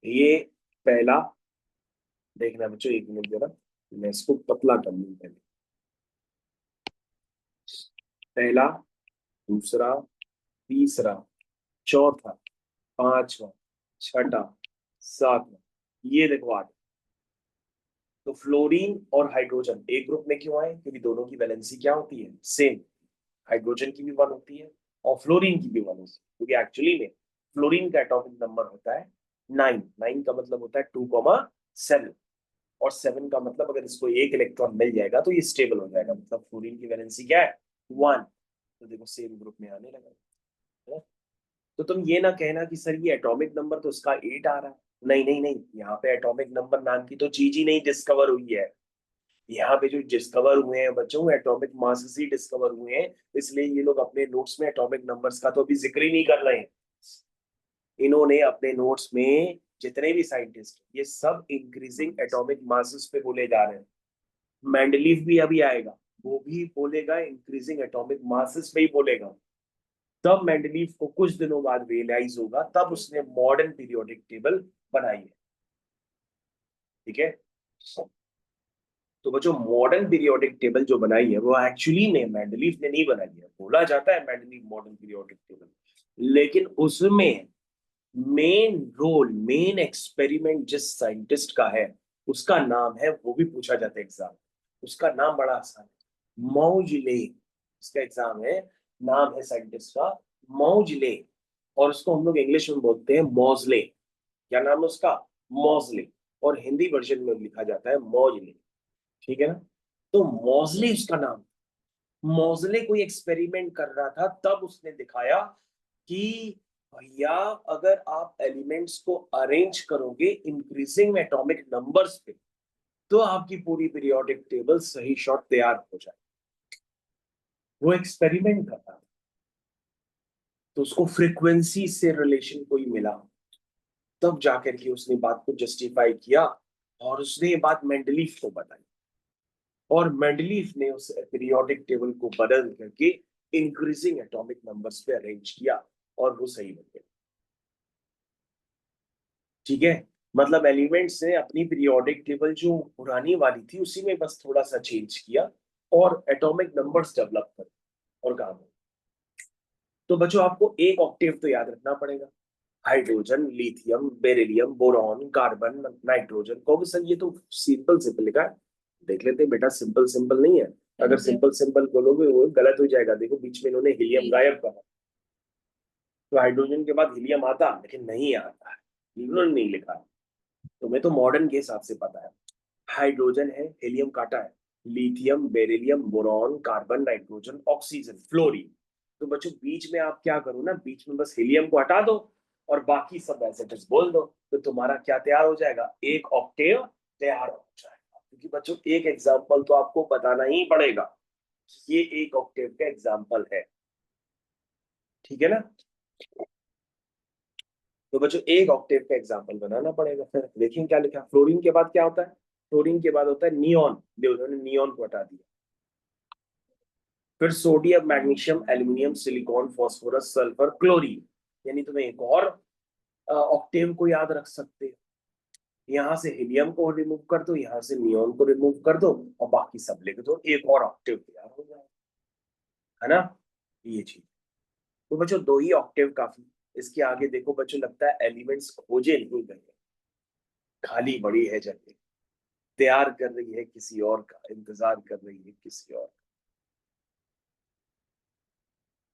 ये पहला, देखना बच्चों, एक मिनट जरा, मैं इसको पतला कर लूं पहले। पहला, दूसरा, तीसरा, चौथा, पांचवा, छठा, सातवां, ये देखो 8। तो फ्लोरीन और हाइड्रोजन एक ग्रुप में क्यों आए? क्योंकि दोनों की वैलेंसी क्या होती है? सेम। हाइड्रोजन की भी 1 होती है और फ्लोरीन की भी 1 होती है, क्योंकि एक्चुअली में फ्लोरीन का एटॉमिक नंबर होता है 9। 9 का मतलब होता है 2,7, और 7 का मतलब अगर इसको एक इलेक्ट्रॉन मिल जाएगा तो ये स्टेबल हो जाएगा, मतलब फ्लोरीन की वैलेंसी क्या है? 1। तो देखो सेम ग्रुप में आने लगा है? तो तुम ये ना कहना कि सर ये एटॉमिक नंबर तो उसका 8 आ रहा है। नहीं नहीं नहीं, यहाँ पे एटॉमिक नंबर नाम की तो चीज ही नहीं डिस्कवर हुई है। यहाँ पे जो डिस्कवर हुए हैं बच्चों, एटॉमिक मासेस ही डिस्कवर हुए हैं। इसलिए ये लोग अपने नोट्स में एटॉमिक नंबर्स का तो अभी जिक्र ही नहीं कर रहे हैं। इन्होंने अपने नोट्स में जितने भी साइंटिस्ट, ये सब इंक्रीजिंग एटॉमिक मासेस पे बोले जा रहे हैं। मेंडलीव भी अभी आएगा, वो भी बोलेगा इंक्रीजिंग एटॉमिक मासेस पे ही बोलेगा। तब मेंडलीव को कुछ दिनों बाद रियलाइज होगा, तब उसने मॉडर्न पीरियोडिक टेबल बनाई है। ठीक है, तो वो जो मॉडर्न पीरियोडिक टेबल जो बनाई है वो एक्चुअली में मेंडलीव ने नहीं बनाई है। बोला जाता है मेंडलीव मॉडर्न पीरियोडिक टेबल, लेकिन उसमें मेन रोल, मेन एक्सपेरिमेंट जिस साइंटिस्ट का है उसका नाम है, वो भी पूछा जाता है एग्जाम। उसका नाम बड़ा आसान है, मौजले। उसका एग्जाम है, नाम है साइंटिस्ट का मौजले, और उसको हम लोग इंग्लिश में बोलते हैं मौजले। क्या नाम है उसका? मौजले। और हिंदी वर्जन में लिखा जाता है मौजले। ठीक है ना? तो मौजले उसका नाम। मौजले कोई एक्सपेरिमेंट कर रहा था, तब उसने दिखाया कि भैया अगर आप एलिमेंट्स को अरेंज करोगे इंक्रीजिंग एटॉमिक नंबर्स पे, तो आपकी पूरी पीरियोडिक टेबल सही शॉट तैयार हो जाए। वो एक्सपेरिमेंट कर रहा था, तो उसको फ्रीक्वेंसी से रिलेशन कोई मिला, तब जाकर के उसने बात को जस्टिफाई किया, और उसने ये बात मेंडलीफ को बताई, और मेंडलीफ ने उस पीरियोडिक टेबल को बदल करके इंक्रीजिंग एटॉमिक नंबर्स पे अरेंज किया, और वो सही बन गया। ठीक है, मतलब एलिमेंट्स ने अपनी पीरियोडिक टेबल जो पुरानी वाली थी उसी में बस थोड़ा सा चेंज किया, और एटॉमिक नंबर्स डेवलप कर और काम हो। तो बच्चों आपको एक ऑक्टेव तो याद रखना पड़ेगा। Hydrogen, lithium, beryllium, boron, carbon, nitrogen. कहोगे सर ये तो सिंपल सिंपल लिखा है। देख लेते हैं बेटा, सिंपल सिंपल नहीं है। अगर सिंपल सिंपल बोलोगे वो गलत हो जाएगा। देखो बीच में इन्होंने हीलियम गायब करा, तो हाइड्रोजन के बाद हीलियम आता, लेकिन नहीं आता है, इन्होंने नहीं लिखा। तुम्हें तो मॉडर्न के हिसाब से पता है, हाइड्रोजन है, हीलियम काटा है, lithium, beryllium, boron, carbon, nitrogen, oxygen, fluorine. तो बच्चों बीच में आप क्या करो ना, बीच में बस हीलियम को हटा दो और बाकी सब एज इट इज बोल दो, तो तुम्हारा क्या तैयार हो जाएगा? एक ऑक्टेव तैयार हो जाएगा। क्योंकि बच्चों एक एग्जाम्पल तो आपको बताना ही पड़ेगा, ये एक ऑक्टेव का एग्जाम्पल है। ठीक है ना? तो बच्चों एक ऑक्टेव का एग्जाम्पल बनाना पड़ेगा। फिर देखिए क्या लिखा, फ्लोरीन के बाद क्या होता है? फ्लोरीन के बाद होता है नियॉन, उन्होंने नियॉन को हटा दिया। फिर sodium, magnesium, aluminium, silicon, phosphorus, sulphur, chlorine. यानी तुम्हें एक और ऑक्टेव को याद रख सकते हो। यहाँ से हीलियम को रिमूव कर दो, यहाँ से नियॉन को रिमूव कर दो, और बाकी सब लिख दो, एक और ऑक्टेव तैयार हो जाए। है ना? ये चीज। तो बच्चों 2 ही ऑक्टेव काफी। इसके आगे देखो बच्चों, लगता है एलिमेंट्स खोजे नहीं गए, खाली बड़ी है जगह, तैयार कर रही है किसी और का, इंतजार कर रही है किसी और का।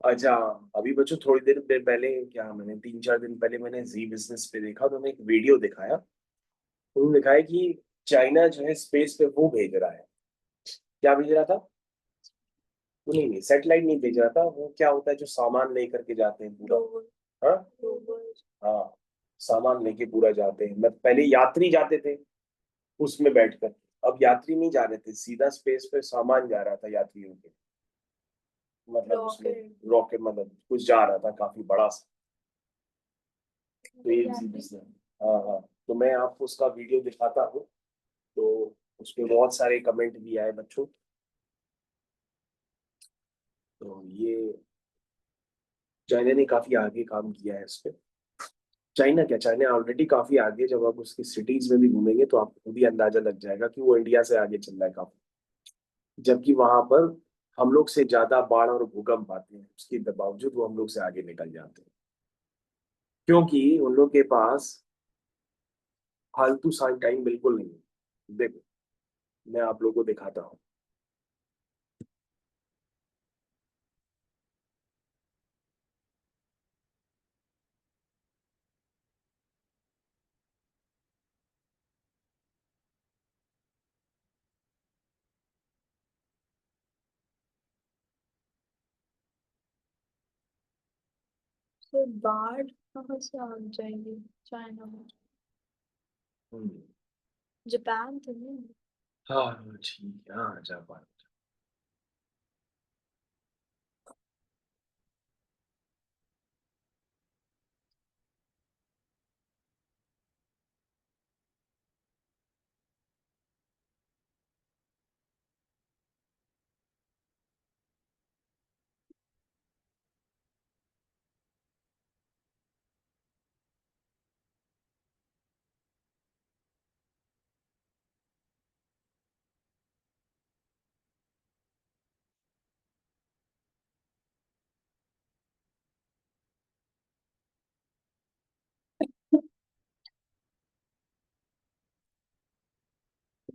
अच्छा, अभी बच्चों थोड़ी देर पहले, क्या मैंने 3-4 दिन पहले मैंने जी बिजनेस पे देखा, तो उन्होंने एक वीडियो दिखाया। उन्होंने दिखाया कि चाइना जो है स्पेस पे वो भेज रहा है। क्या भेज रहा था? नहीं नहीं, सैटेलाइट नहीं भेज रहा था। वो क्या होता है जो सामान लेकर के जाते हैं पूरा। हाँ हाँ, सामान लेके पूरा जाते हैं। मैं पहले यात्री जाते थे उसमें बैठकर, अब यात्री नहीं जा रहे थे, सीधा स्पेस पे सामान जा रहा था यात्रियों के, मतलब उसमें रॉकेट, मतलब कुछ जा रहा था काफी बड़ा सा। तो ये इजी बिजनेस। हाँ हाँ, तो मैं आपको उसका वीडियो दिखाता हूँ। तो उसमें बहुत सारे कमेंट भी आए बच्चों। तो ये चाइना ने काफी आगे काम किया है इस पे। चाइना क्या, चाइना ऑलरेडी काफी आगे। जब आप उसकी सिटीज में भी घूमेंगे तो आपको खुद ही अंदाजा लग जाएगा कि वो इंडिया से आगे चल रहा है काफी। जबकि वहां पर हम लोग से ज्यादा बाढ़ और भूकंप आते हैं, उसके बावजूद वो हम लोग से आगे निकल जाते हैं, क्योंकि उन लोग के पास फालतू सा टाइम बिल्कुल नहीं है। देखो, मैं आप लोगों को दिखाता हूँ। तो बाढ़ कहाँ से आ जाएगी चाइना में? हम्म, जापान तो नहीं? हाँ ठीक है, हाँ जापान।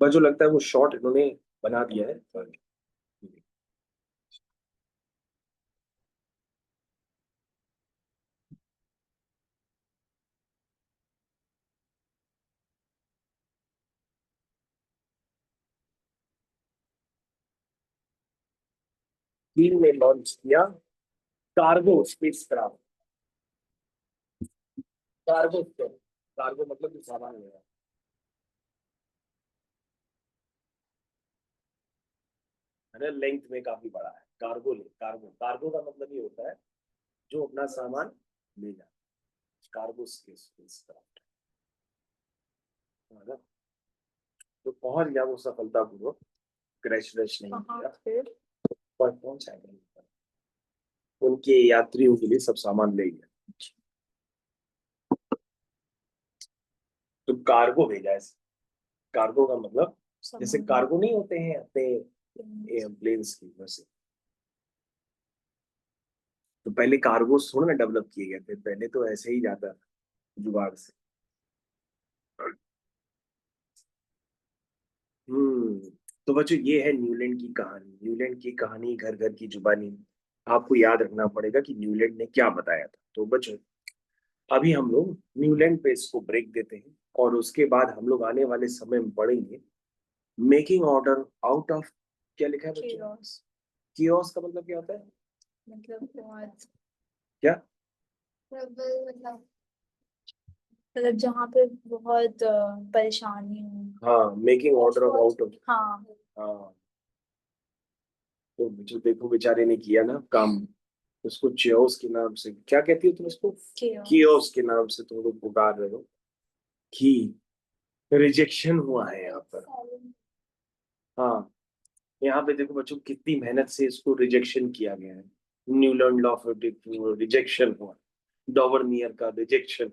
बस जो लगता है वो शॉर्ट इन्होंने बना दिया है। चीन ने लॉन्च किया कार्गो स्पेसक्राफ्ट। कार्गो क्या? कार्गो मतलब कि सामान ले रहा है ना, लेंथ में काफी बड़ा है। कार्गो ले, कार्गो, कार्गो का मतलब ये होता है जो अपना सामान ले जाए। कार्गो स्पेसक्राफ्ट है ना। तो पहुंच गया वो सफलतापूर्वक, क्रैश वैश नहीं कहाँ किया, फिर? पर पहुंचा गया, उनके यात्रियों के लिए सब सामान ले गया। तो कार्गो भेजा है। कार्गो का मतलब जैसे सामान कार्गो नहीं होते हैं अपने एयरप्लेन्स की वैसे। तो पहले कार्गोस थोड़ा ना डेवलप किए गए थे, पहले तो ऐसे ही जाता था जुगाड़ से। हम्म। तो बच्चों ये है न्यूलैंड की कहानी। न्यूलैंड की कहानी घर घर की जुबानी। आपको याद रखना पड़ेगा कि न्यूलैंड ने क्या बताया था। तो बच्चों अभी हम लोग न्यूलैंड पे इसको ब्रेक देते हैं, और उसके बाद हम लोग आने वाले समय में पढ़ेंगे मेकिंग ऑर्डर आउट ऑफ, क्या लिखा है बच्चों? chaos। कियोस का मतलब क्या होता है? मतलब बहुत क्या? ट्रबल, मतलब जहाँ पे बहुत परेशानी हो। हाँ, making order of out of. हाँ। हाँ, तो जो देखो बेचारे ने किया ना काम, उसको चियोस के नाम से, क्या कहती हो तुम उसको? chaos। कियोस के नाम से तुम लोग पुकार रहे हो कि रिजेक्शन हुआ है यहाँ पर। हाँ, यहाँ पे देखो बच्चों कितनी मेहनत से इसको रिजेक्शन किया गया है। न्यूलैंड लॉ ऑफ रिजेक्शन हुआ, डॉवरनियर का रिजेक्शन।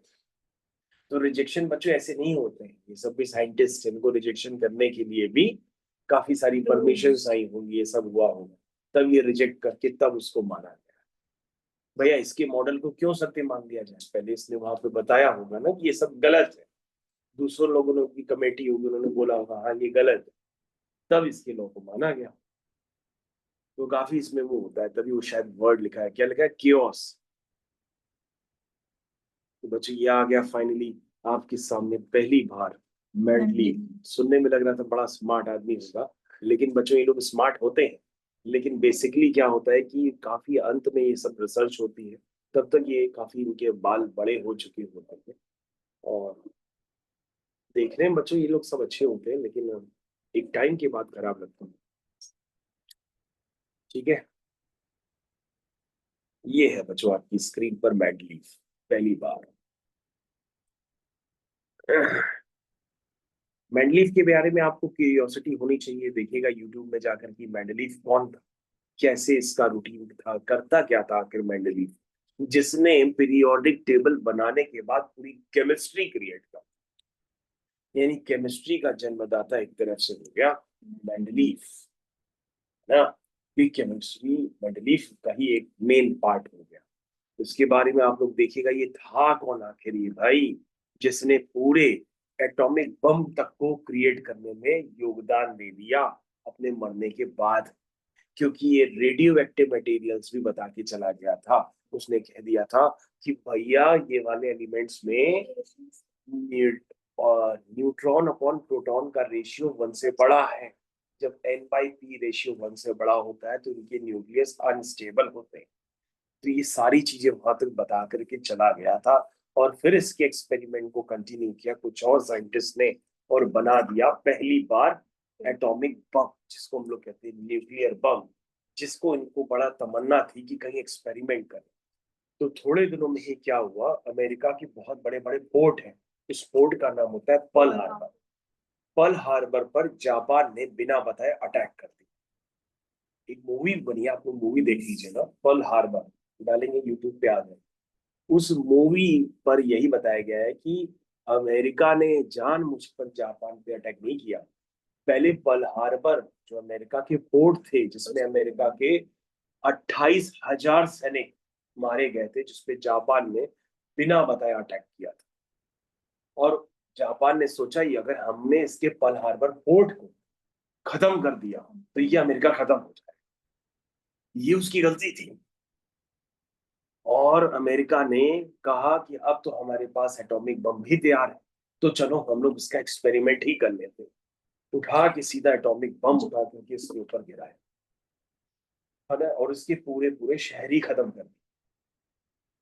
तो रिजेक्शन बच्चों ऐसे नहीं होते हैं, ये सब भी साइंटिस्ट, इनको रिजेक्शन करने के लिए भी काफी सारी परमिशन आई होंगी, ये सब हुआ होगा, तब ये रिजेक्ट करके तब उसको माना गया। भैया इसके मॉडल को क्यों सत्य मान लिया जाए, पहले इसने वहां पे बताया होगा ना कि ये सब गलत है, दूसरों लोगों ने, उनकी कमेटी होगी, उन्होंने बोला होगा हाँ ये गलत है, तब इसके लॉ को माना गया। तो काफी इसमें वो होता है, तभी वो शायद वर्ड लिखा है, क्या लिखा है, कियोस। तो बच्चों ये आ गया फाइनली आपके सामने पहली बार मेंटली। सुनने में लग रहा था बड़ा स्मार्ट आदमी होगा, लेकिन बच्चों ये लोग स्मार्ट होते हैं, लेकिन बेसिकली क्या होता है कि काफी अंत में ये सब रिसर्च होती है, तब तक ये काफी इनके बाल बड़े हो चुके होते हैं। और देखने में बच्चों ये लोग सब अच्छे होते हैं, लेकिन एक टाइम के बाद खराब लगते हैं। ठीक है, ये है बच्चों आपकी स्क्रीन पर मेंटली पहली बार। मेंडलीफ के बारे में आपको क्यूरियोसिटी होनी चाहिए, देखिएगा यूट्यूब में जाकर कि मेंडलीफ कौन था, कैसे इसका रूटीन था, करता क्या था आखिर मेंडलीफ, जिसने पीरियोडिक टेबल बनाने के बाद पूरी केमिस्ट्री क्रिएट कर, यानी केमिस्ट्री का जन्मदाता एक तरफ से हो गया मेंडलीफ, है ना। ये केमिस्ट्री मेंडलीफ का ही एक मेन पार्ट हो गया। इसके बारे में आप लोग देखिएगा, ये था कौन आखिर ये भाई, जिसने पूरे एटॉमिक बम तक को क्रिएट करने में योगदान दे दिया अपने मरने के बाद, क्योंकि ये रेडियो एक्टिव मटेरियल्स भी बता के चला गया था। उसने कह दिया था कि भैया ये वाले एलिमेंट्स में न्यूट्रॉन अपॉन प्रोटॉन का रेशियो 1 से बड़ा है। जब n/p रेशियो 1 से बड़ा होता है तो इनके न्यूक्लियस अनस्टेबल होते हैं। तो ये सारी चीजें वहां तक बता करके चला गया था, और फिर इसके एक्सपेरिमेंट को कंटिन्यू किया कुछ और साइंटिस्ट ने, और बना दिया पहली बार एटॉमिक बम, जिसको हम लोग कहते हैं न्यूक्लियर बम, जिसको इनको बड़ा तमन्ना थी कि कहीं एक्सपेरिमेंट करें। तो थोड़े दिनों में ही क्या हुआ, अमेरिका की बहुत बड़े बड़े पोर्ट हैं, उस पोर्ट का नाम होता है पर्ल हार्बर। पर्ल हार्बर पर जापान ने बिना बताए अटैक कर दिया। एक मूवी बनी है, आप लोग मूवी देख लीजिएगा, पर्ल हार्बर, डालेंगे यूट्यूब पे आ जाए। उस मूवी पर यही बताया गया है कि अमेरिका ने जानबूझकर जापान पे अटैक नहीं किया। पहले पर्ल हार्बर, जो अमेरिका के पोर्ट थे जिसमें अमेरिका के 28,000 सैनिक मारे गए थे, जिसपे जापान ने बिना बताए अटैक किया था। और जापान ने सोचा ही अगर हमने इसके पर्ल हार्बर पोर्ट को खत्म कर दिया तो ये अमेरिका खत्म हो जाए, ये उसकी गलती थी। और अमेरिका ने कहा कि अब तो हमारे पास एटॉमिक बम भी तैयार है, तो चलो हम लोग इसका एक्सपेरिमेंट ही कर लेते हैं। उठा के सीधा एटॉमिक बम उठा करके इसके ऊपर गिराया, है ना, और इसके पूरे पूरे शहर ही खत्म कर दिए।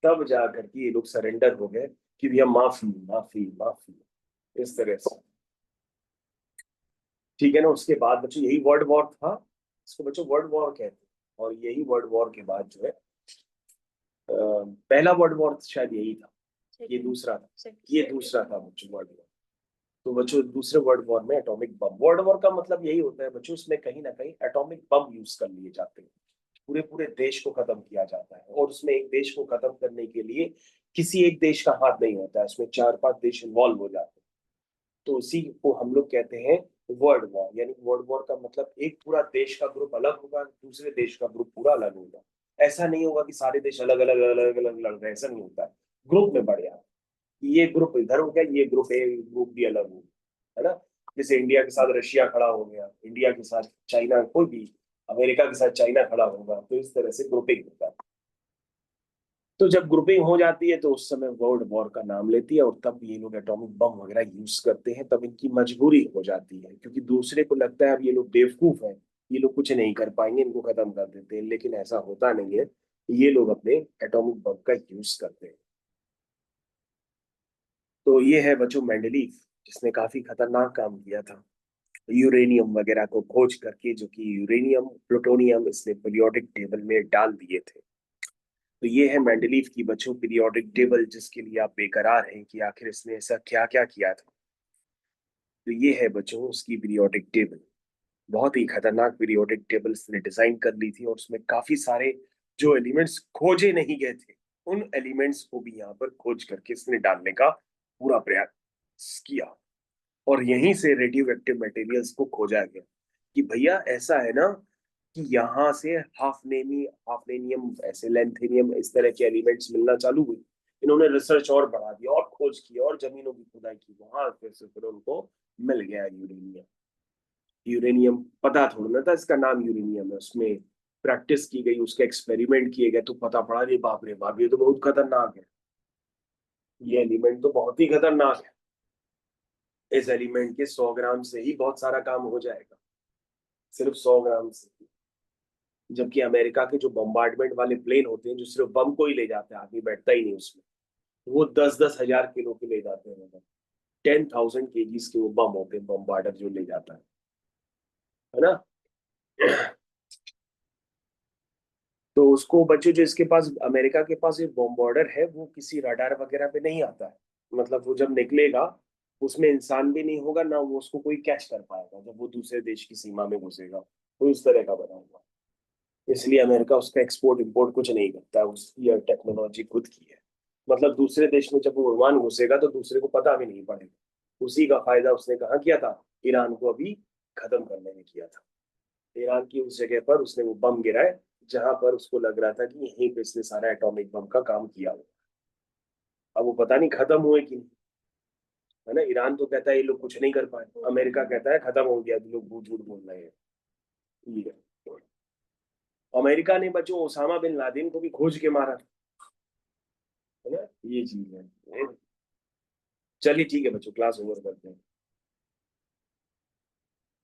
तब जा करके ये लोग सरेंडर हो गए कि भैया माफी माफी माफी, इस तरह से। ठीक है ना। उसके बाद बच्चों यही वर्ल्ड वॉर था, इसको बच्चों वर्ल्ड वॉर कहते हैं। और यही वर्ल्ड वॉर के बाद जो है पहला वर्ल्ड वॉर शायद यही था, ये दूसरा था, ये दूसरा था बच्चों वर्ल्ड वॉर। तो बच्चों दूसरे वर्ल्ड वॉर में एटॉमिक बम, वर्ल्ड वॉर का मतलब यही होता है बच्चों, उसमें कहीं ना कहीं एटॉमिक बम यूज कर लिए जाते हैं, पूरे पूरे देश को खत्म किया जाता है। और उसमें एक देश को खत्म करने के लिए किसी एक देश का हाथ नहीं होता है, उसमें 4-5 देश इन्वॉल्व हो जाते हैं। तो उसी को हम लोग कहते हैं वर्ल्ड वॉर। यानी वर्ल्ड वॉर का मतलब एक पूरा देश का ग्रुप अलग होगा, दूसरे देश का ग्रुप पूरा अलग होगा। ऐसा नहीं होगा कि सारे देश अलग अलग अलग अलग लड़ रहे हैं, ऐसा नहीं होता है। ग्रुप में बढ़ जाता है, ये ग्रुप इधर हो गया, ये ग्रुप ए ग्रुप भी अलग हो गया, है ना। जैसे इंडिया के साथ रशिया खड़ा हो गया, इंडिया के साथ चाइना, कोई भी अमेरिका के साथ चाइना खड़ा होगा, तो इस तरह से ग्रुपिंग होता है। तो जब ग्रुपिंग हो जाती है तो उस समय वर्ल्ड वॉर का नाम लेती है, और तब ये लोग एटॉमिक बम वगैरह यूज करते हैं। तब इनकी मजबूरी हो जाती है, क्योंकि दूसरे को लगता है अब ये लोग बेवकूफ हैं, ये लोग कुछ नहीं कर पाएंगे, इनको खत्म कर देते हैं। लेकिन ऐसा होता नहीं है, ये लोग अपने एटॉमिक बम का यूज करते हैं। तो ये है बच्चों मेंडलीफ, जिसने काफी खतरनाक काम किया था, यूरेनियम वगैरह को खोज करके, जो कि यूरेनियम प्लूटोनियम इसने पीरियोडिक टेबल में डाल दिए थे। तो ये है मेंडलीफ की बच्चों पीरियोडिक टेबल, जिसके लिए आप बेकरार हैं कि आखिर इसने ऐसा क्या क्या किया था। तो ये है बच्चों उसकी पीरियोडिक टेबल। बहुत ही खतरनाक पीरियोडिक टेबल इसने डिजाइन कर ली थी, और उसमें काफी सारे जो एलिमेंट्स खोजे नहीं गए थे, उन एलिमेंट्स को भी यहाँ पर खोज करके इसने डालने का पूरा प्रयास किया। और यहीं से रेडियो एक्टिव मटेरियल्स को खोजा गया कि भैया ऐसा है ना कि यहाँ से हाफनेनियम ऐसे लेंथेनियम इस तरह के एलिमेंट्स मिलना चालू हुए। इन्होंने रिसर्च और बढ़ा दिया और खोज की और जमीनों की खुदाई की, वहां फिर उनको मिल गया यूरेनियम। यूरेनियम पता थोड़ा ना था इसका नाम यूरेनियम है, उसमें प्रैक्टिस की गई, उसके एक्सपेरिमेंट किए गए तो पता पड़ा, रे बाप ये तो बहुत खतरनाक है, ये एलिमेंट तो बहुत ही खतरनाक है, इस एलिमेंट के 100 ग्राम से ही बहुत सारा काम हो जाएगा, सिर्फ 100 ग्राम से। जबकि अमेरिका के जो बम्बार्डमेंट वाले प्लेन होते हैं जो सिर्फ बम को ही ले जाते हैं, आदमी बैठता ही नहीं उसमें, वो 10-10 हजार किलो के ले जाते हैं, मतलब 10,000 kgs के वो बम होते हैं, बम्बार्डर जो ले जाता है ना। तो उसको बच्चों जो इसके पास अमेरिका के पास एक बॉम्ब बॉर्डर है, वो किसी रडार वगैरह पे नहीं आता है, मतलब वो जब निकलेगा उसमें इंसान भी नहीं होगा ना, वो उसको कोई कैच कर पाएगा जब वो दूसरे देश की सीमा में घुसेगा, तो इस तरह का बना हुआ। इसलिए अमेरिका उसका एक्सपोर्ट इंपोर्ट कुछ नहीं करता है, उसकी टेक्नोलॉजी खुद की है। मतलब दूसरे देश में जब वो विमान घुसेगा तो दूसरे को पता भी नहीं पड़ेगा। उसी का फायदा उसने कहाँ किया था, ईरान को अभी खत्म करने में किया था। ईरान की उस जगह पर उसने वो बम गिराए जहां पर उसको लग रहा था कि यहीं पे इसने सारा एटॉमिक बम का काम किया हो। अब वो पता नहीं खत्म हुए कि नहीं, है ना। ईरान तो कहता है ये लोग कुछ नहीं कर पाए, अमेरिका कहता है खत्म हो गया, लोग झूठ झूठ बोल रहे हैं। ये अमेरिका ने बच्चों ओसामा बिन लादेन को भी खोज के मारा था, है ना, ये चीज है। चलिए ठीक है बच्चों, क्लास ओवर करते हैं।